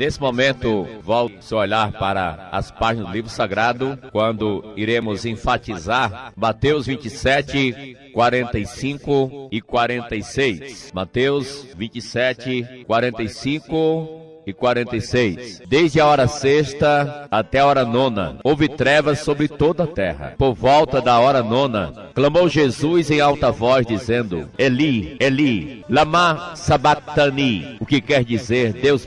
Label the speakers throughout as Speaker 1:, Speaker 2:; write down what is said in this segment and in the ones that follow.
Speaker 1: Nesse momento, volte seu olhar para as páginas do livro sagrado, quando iremos enfatizar Mateus 27, 45 e 46. Mateus 27, 45 e 46. Desde a hora sexta até a hora nona, houve trevas sobre toda a terra. Por volta da hora nona, clamou Jesus em alta voz, dizendo: Eli, Eli, lama sabachthani, o que quer dizer: Deus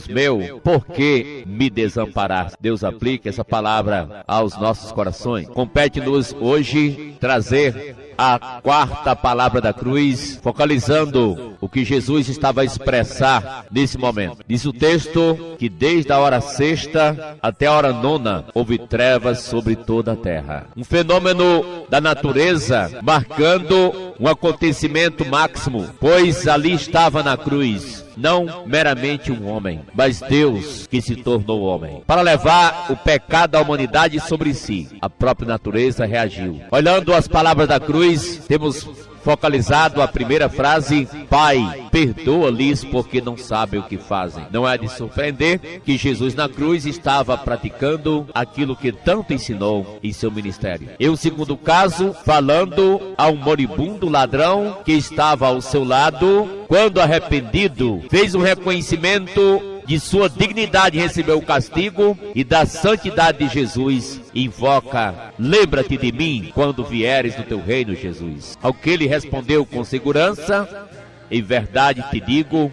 Speaker 1: meu, por que me desamparaste? Deus aplica essa palavra aos nossos corações. Compete-nos hoje trazer a quarta palavra da cruz, focalizando o que Jesus estava a expressar nesse momento. Diz o texto que desde a hora sexta até a hora nona houve trevas sobre toda a terra. Um fenômeno da natureza marcando um acontecimento máximo, pois ali estava na cruz não meramente um homem, mas Deus que se tornou homem, para levar o pecado da humanidade sobre si. A própria natureza reagiu. Olhando as palavras da cruz, temos focalizado a primeira frase: Pai, perdoa-lhes porque não sabem o que fazem. Não é de surpreender que Jesus na cruz estava praticando aquilo que tanto ensinou em seu ministério. Em um segundo caso, falando a um moribundo ladrão que estava ao seu lado, quando arrependido, fez um reconhecimento de sua dignidade, recebeu o castigo, e da santidade de Jesus invoca: lembra-te de mim quando vieres no teu reino, Jesus. Ao que ele respondeu com segurança: em verdade te digo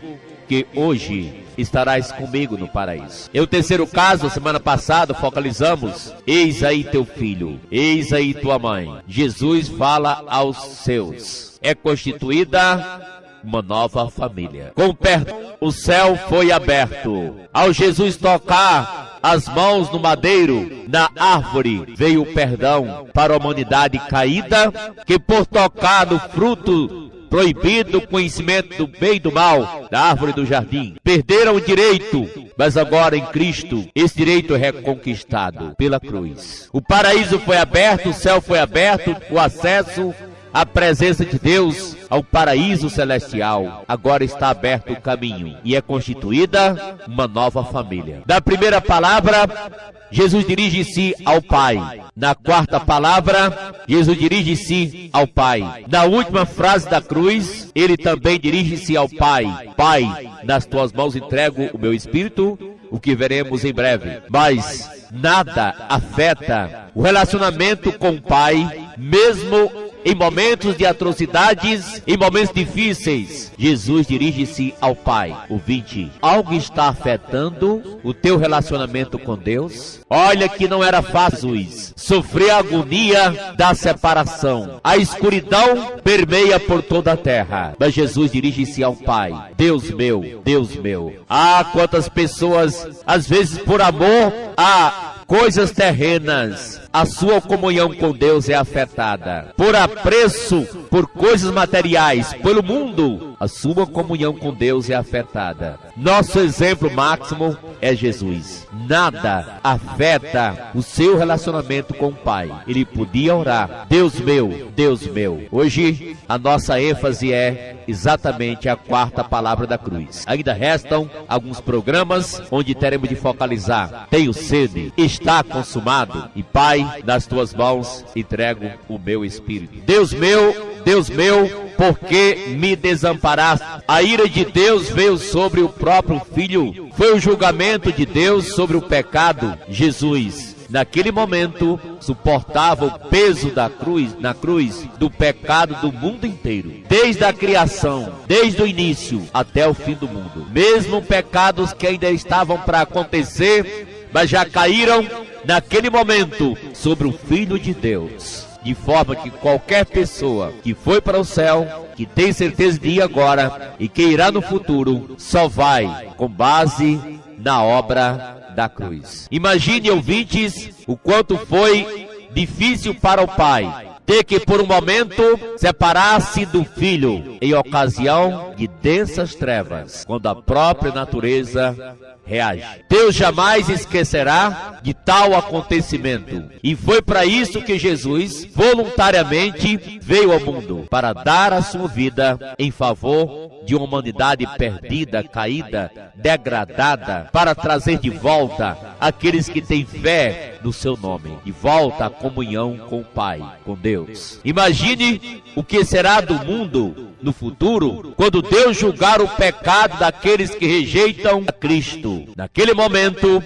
Speaker 1: que hoje estarás comigo no paraíso. Em o terceiro caso, semana passada, focalizamos: eis aí teu filho, eis aí tua mãe. Jesus fala aos seus. É constituída uma nova família. Com perdão, o céu foi aberto. Ao Jesus tocar as mãos no madeiro, na árvore, veio o perdão para a humanidade caída, que por tocar no fruto proibido, conhecimento do bem e do mal, da árvore do jardim, perderam o direito, mas agora em Cristo, esse direito é reconquistado pela cruz. O paraíso foi aberto, o céu foi aberto, o acesso à presença de Deus, ao paraíso celestial, agora está aberto o caminho e é constituída uma nova família. Da primeira palavra, Jesus dirige-se ao Pai. Na quarta palavra, Jesus dirige-se ao Pai. Na última frase da cruz, ele também dirige-se ao Pai. Pai, nas tuas mãos entrego o meu espírito, o que veremos em breve. Mas nada afeta o relacionamento com o Pai, mesmo em momentos de atrocidades, em momentos difíceis. Jesus dirige-se ao Pai. Ouvinte, algo está afetando o teu relacionamento com Deus? Olha que não era fácil, Jesus. Sofrer a agonia da separação. A escuridão permeia por toda a terra. Mas Jesus dirige-se ao Pai. Deus meu, Deus meu. Ah, quantas pessoas, às vezes por amor a coisas terrenas, a sua comunhão com Deus é afetada. Por apreço por coisas materiais, pelo mundo, a sua comunhão com Deus é afetada. Nosso exemplo máximo é Jesus. Nada afeta o seu relacionamento com o Pai. Ele podia orar: Deus meu, Deus meu. Hoje a nossa ênfase é exatamente a quarta palavra da cruz. Ainda restam alguns programas onde teremos de focalizar: tenho sede, está consumado, e Pai, nas tuas mãos entrego o meu espírito. Deus meu, por que me desamparaste? A ira de Deus veio sobre o próprio Filho. Foi o julgamento de Deus sobre o pecado. Jesus, naquele momento, suportava o peso na cruz do pecado do mundo inteiro, desde a criação, desde o início até o fim do mundo. Mesmo pecados que ainda estavam para acontecer, mas já caíram naquele momento sobre o Filho de Deus, de forma que qualquer pessoa que foi para o céu, que tem certeza de ir agora e que irá no futuro, só vai com base na obra da cruz. Imagine, ouvintes, o quanto foi difícil para o Pai ter que por um momento separar-se do Filho em ocasião de densas trevas, quando a própria natureza reage. Deus jamais esquecerá de tal acontecimento, e foi para isso que Jesus voluntariamente veio ao mundo, para dar a sua vida em favor de uma humanidade perdida, caída, degradada, para trazer de volta aqueles que têm fé no seu nome, de volta à comunhão com o Pai, com Deus. Imagine o que será do mundo no futuro, quando Deus julgar o pecado daqueles que rejeitam a Cristo. Naquele momento,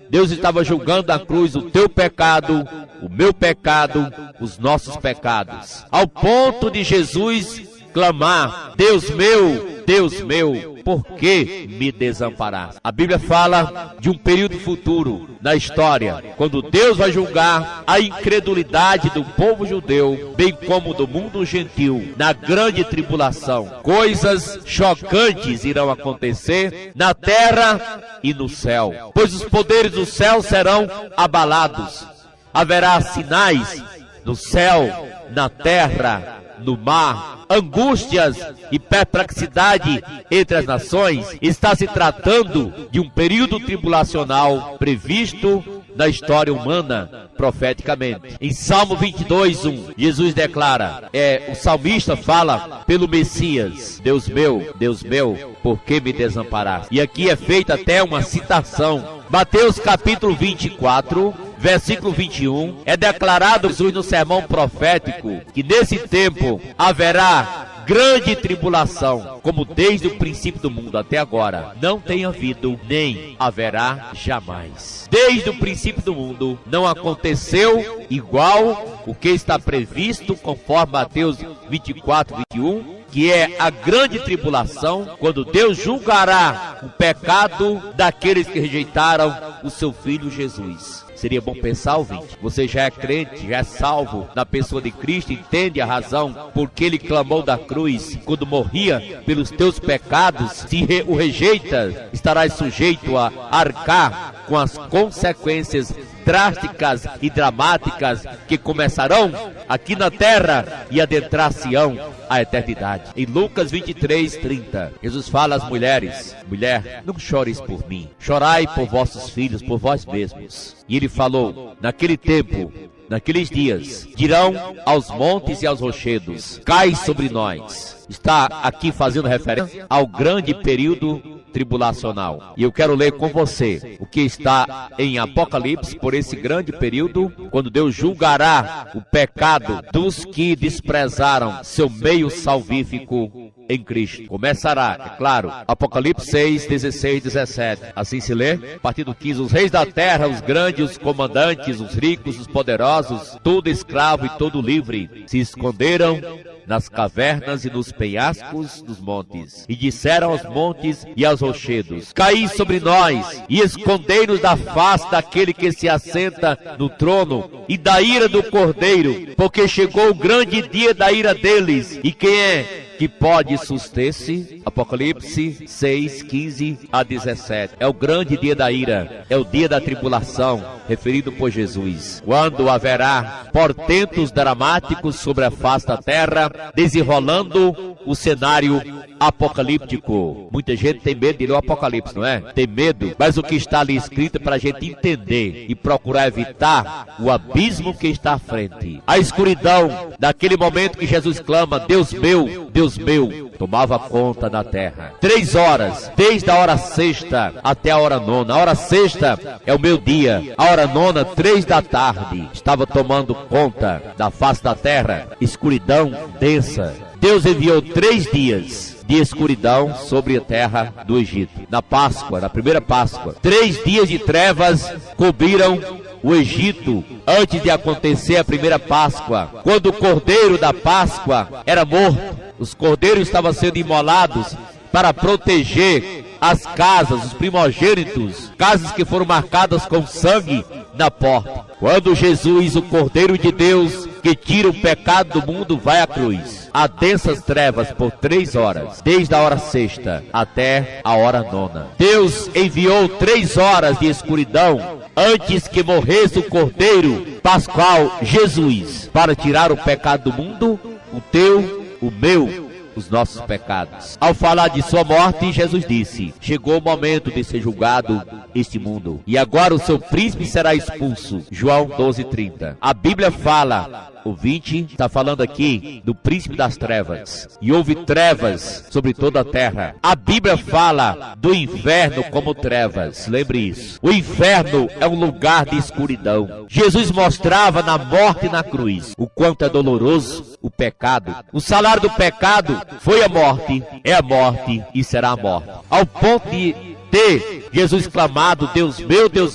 Speaker 1: Deus estava julgando na cruz o teu pecado, o meu pecado, os nossos pecados, ao ponto de Jesus clamar: Deus meu, por que me desamparaste? A Bíblia fala de um período futuro na história, quando Deus vai julgar a incredulidade do povo judeu, bem como do mundo gentil, na grande tribulação. Coisas chocantes irão acontecer na terra e no céu, pois os poderes do céu serão abalados. Haverá sinais no céu, na terra, no mar, angústias e perplexidade entre as nações. Está se tratando de um período tribulacional previsto na história humana profeticamente. Em Salmo 22:1, Jesus declara, o salmista fala pelo Messias: Deus meu, por que me desamparaste? E aqui é feita até uma citação. Mateus capítulo 24, versículo 21, é declarado Jesus no sermão profético que nesse tempo haverá grande tribulação, como desde o princípio do mundo até agora não tem havido, nem haverá jamais. Desde o princípio do mundo não aconteceu igual o que está previsto conforme Mateus 24, 21, que é a grande tribulação, quando Deus julgará o pecado daqueles que rejeitaram o seu Filho Jesus. Seria bom pensar, ouvinte, você já é crente, já é salvo na pessoa de Cristo, entende a razão porque ele clamou da cruz, quando morria pelos teus pecados. Se o rejeita, estarás sujeito a arcar com as consequências drásticas e dramáticas que começarão aqui na terra e adentrar-se-ão à eternidade. Em Lucas 23:30, Jesus fala às mulheres: mulher, não chores por mim, chorai por vossos filhos, por vós mesmos. E ele falou: naquele tempo, naqueles dias, dirão aos montes e aos rochedos: cai sobre nós. Está aqui fazendo referência ao grande período tribulacional. E eu quero ler com você o que está em Apocalipse por esse grande período, quando Deus julgará o pecado dos que desprezaram seu meio salvífico em Cristo. Começará, é claro, Apocalipse 6, 16, 17. Assim se lê, a partir do 15, os reis da terra, os grandes, os comandantes, os ricos, os poderosos, todo escravo e todo livre, se esconderam nas cavernas e nos penhascos dos montes, e disseram aos montes e aos rochedos: caí sobre nós, e escondei-nos da face daquele que se assenta no trono, e da ira do Cordeiro, porque chegou o grande dia da ira deles, e quem é que pode suster-se? Apocalipse 6, 15 a 17. É o grande dia da ira, é o dia da tribulação, referido por Jesus, quando haverá portentos dramáticos sobre a face da terra, desenrolando o cenário apocalíptico. Muita gente tem medo de ler o Apocalipse, não é? Tem medo, mas o que está ali escrito é para a gente entender e procurar evitar o abismo que está à frente. A escuridão, daquele momento que Jesus clama: Deus meu, tomava conta da terra. 3 horas, desde a hora sexta até a hora nona. A hora sexta é o meio-dia, a hora nona, 3 da tarde, estava tomando conta da face da terra. Escuridão densa. Deus enviou 3 dias de escuridão sobre a terra do Egito. Na Páscoa, na primeira Páscoa, 3 dias de trevas cobriram o Egito antes de acontecer a primeira Páscoa, quando o cordeiro da Páscoa era morto. Os cordeiros estavam sendo imolados para proteger as casas, os primogênitos, casas que foram marcadas com sangue na porta. Quando Jesus, o Cordeiro de Deus, que tira o pecado do mundo, vai à cruz, há densas trevas por 3 horas, desde a hora sexta até a hora nona. Deus enviou 3 horas de escuridão antes que morresse o Cordeiro Pascual Jesus, para tirar o pecado do mundo, o teu, o meu, os nossos pecados. Ao falar de sua morte, Jesus disse: chegou o momento de ser julgado este mundo, e agora o seu príncipe será expulso. João 12:30. A Bíblia fala, o 20 está falando aqui do príncipe das trevas, e houve trevas sobre toda a terra. A Bíblia fala do inferno como trevas, lembre isso. O inferno é um lugar de escuridão. Jesus mostrava na morte e na cruz o quanto é doloroso o pecado. O salário do pecado foi a morte, é a morte e será a morte. Ao ponto de ter Jesus clamado: Deus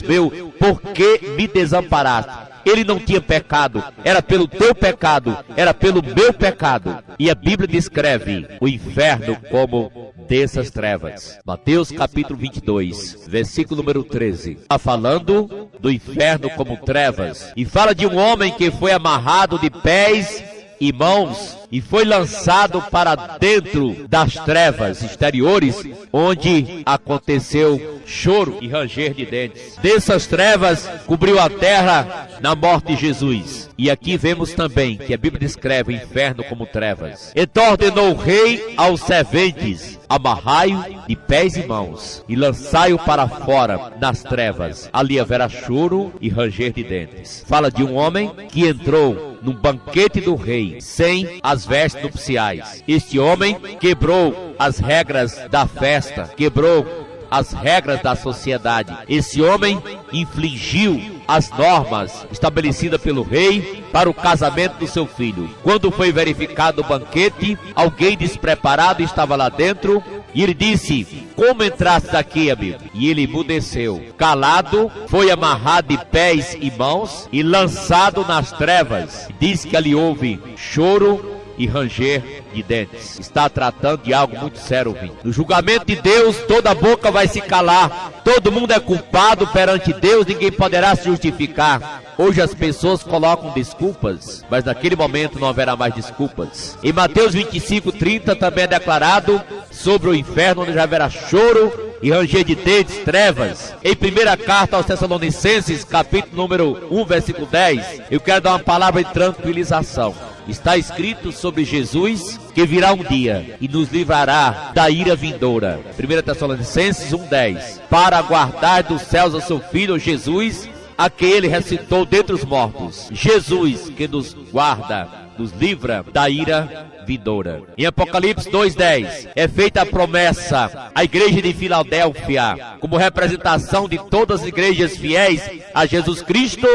Speaker 1: meu, por que me desamparaste? Ele não tinha pecado, era pelo teu pecado, era pelo meu pecado. E a Bíblia descreve o inferno como dessas trevas. Mateus capítulo 22, versículo número 13. Está falando do inferno como trevas. E fala de um homem que foi amarrado de pés e mãos e foi lançado para dentro das trevas exteriores, onde aconteceu choro e ranger de dentes. Dessas trevas cobriu a terra na morte de Jesus. E aqui vemos também que a Bíblia descreve o inferno como trevas. Então ordenou o rei aos serventes: amarrai-o de pés e mãos e lançai-o para fora nas trevas. Ali haverá choro e ranger de dentes. Fala de um homem que entrou no banquete do rei sem as vestes nupciais. Este homem quebrou as regras da festa, quebrou as regras da sociedade. Esse homem infligiu as normas estabelecidas pelo rei para o casamento do seu filho. Quando foi verificado o banquete, alguém despreparado estava lá dentro, e ele disse: como entraste aqui, amigo? E ele emudeceu. Calado, foi amarrado de pés e mãos e lançado nas trevas. Diz que ali houve choro e ranger de dentes. Está tratando de algo muito sério, ouvinte. No julgamento de Deus, toda boca vai se calar. Todo mundo é culpado perante Deus, ninguém poderá se justificar. Hoje as pessoas colocam desculpas, mas naquele momento não haverá mais desculpas. Em Mateus 25:30 também é declarado sobre o inferno, onde já haverá choro e ranger de dentes, trevas. Em primeira carta aos Tessalonicenses, capítulo número 1, versículo 10, eu quero dar uma palavra de tranquilização. Está escrito sobre Jesus que virá um dia e nos livrará da ira vindoura. 1 Tessalonicenses 1:10. Para guardar dos céus o seu Filho Jesus, a quem ele ressuscitou dentre os mortos. Jesus que nos guarda, nos livra da ira vindoura. Em Apocalipse 2:10 é feita a promessa à igreja de Filadélfia, como representação de todas as igrejas fiéis a Jesus Cristo: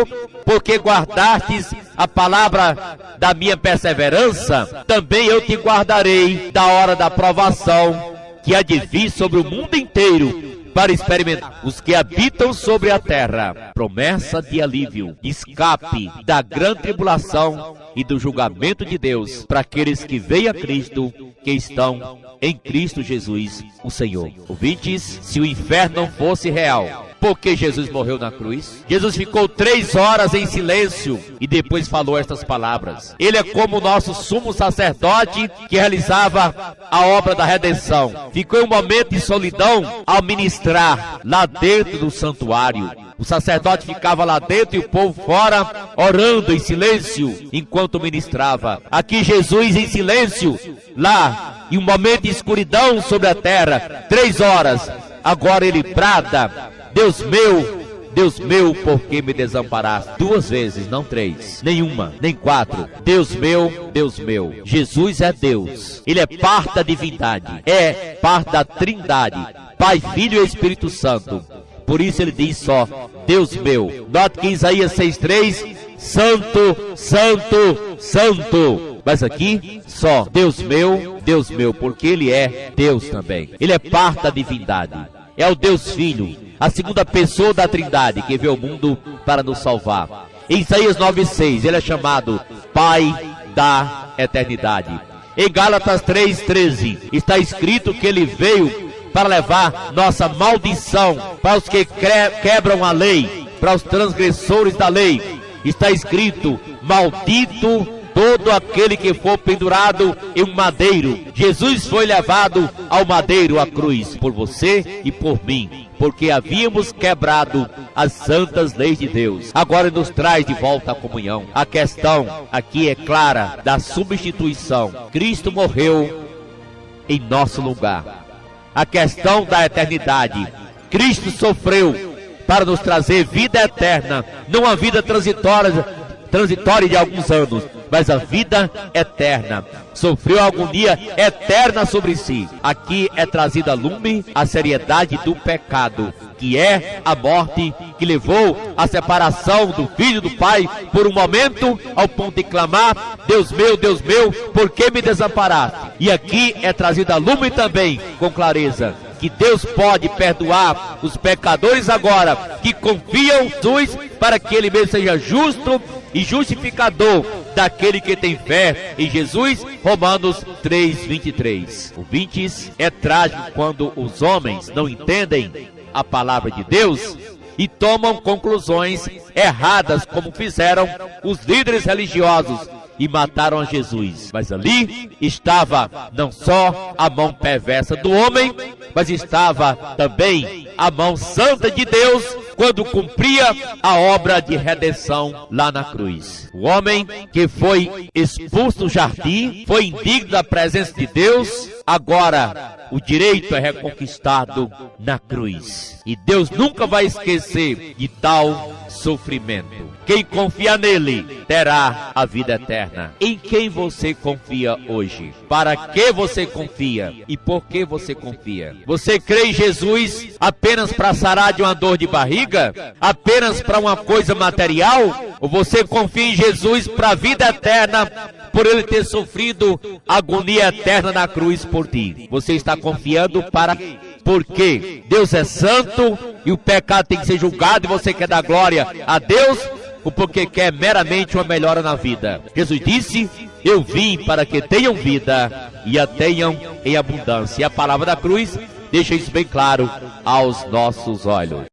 Speaker 1: porque guardastes a palavra da minha perseverança, também eu te guardarei da hora da provação que há de vir sobre o mundo inteiro, para experimentar os que habitam sobre a terra. Promessa de alívio, escape da grande tribulação e do julgamento de Deus para aqueles que veem a Cristo, que estão em Cristo Jesus, o Senhor. Ouvintes, se o inferno não fosse real, por que Jesus morreu na cruz? Jesus ficou 3 horas em silêncio e depois falou estas palavras. Ele é como o nosso sumo sacerdote que realizava a obra da redenção. Ficou em um momento de solidão ao ministrar lá dentro do santuário. O sacerdote ficava lá dentro e o povo fora, orando em silêncio enquanto ministrava. Aqui Jesus em silêncio, lá em um momento de escuridão sobre a terra, 3 horas. Agora ele brada: Deus meu, por que me desamparaste? 2 vezes, não 3, nenhuma, nem 4. Deus meu. Jesus é Deus. Ele é parte da divindade, é parte da trindade, Pai, Filho e Espírito Santo. Por isso ele diz só: Deus meu. Note que em Isaías 6:3, santo, santo, santo. Mas aqui só Deus meu, porque ele é Deus também. Ele é parte da divindade. É o Deus Filho, a segunda pessoa da Trindade, que veio ao mundo para nos salvar. Em Isaías 9:6, ele é chamado Pai da eternidade. Em Gálatas 3:13, está escrito que ele veio para levar nossa maldição para os que quebram a lei, para os transgressores da lei. Está escrito: maldito todo aquele que for pendurado em um madeiro. Jesus foi levado ao madeiro, à cruz, por você e por mim, porque havíamos quebrado as santas leis de Deus. Agora nos traz de volta a comunhão. A questão aqui é clara da substituição. Cristo morreu em nosso lugar. A questão da eternidade. Cristo sofreu para nos trazer vida eterna, não a vida transitória de alguns anos, mas a vida eterna. Sofreu a agonia eterna sobre si. Aqui é trazida a lume a seriedade do pecado, que é a morte que levou à separação do filho do pai por um momento, ao ponto de clamar: Deus meu, por que me desamparaste? E aqui é trazida a lume também, com clareza, que Deus pode perdoar os pecadores agora, que confiam em Jesus, para que Ele mesmo seja justo e justificador daquele que tem fé em Jesus. Romanos 3:23. Ouvintes, é trágico quando os homens não entendem a palavra de Deus e tomam conclusões erradas, como fizeram os líderes religiosos e mataram a Jesus. Mas ali estava não só a mão perversa do homem, mas estava também a mão santa de Deus, quando cumpria a obra de redenção lá na cruz. O homem que foi expulso do jardim, foi indigno da presença de Deus, agora o direito é reconquistado na cruz. E Deus nunca vai esquecer de tal sofrimento. Quem confia nele terá a vida eterna. Em quem você confia hoje? Para que você confia? E por que você confia? Você crê em Jesus apenas para sarar de uma dor de barriga? Apenas para uma coisa material? Ou você confia em Jesus para a vida eterna, por ele ter sofrido agonia eterna na cruz por ti? Você está confiando para... Porque Deus é santo e o pecado tem que ser julgado, e você quer dar glória a Deus, ou porque quer meramente uma melhora na vida? Jesus disse: eu vim para que tenham vida e a tenham em abundância. E a palavra da cruz deixa isso bem claro aos nossos olhos.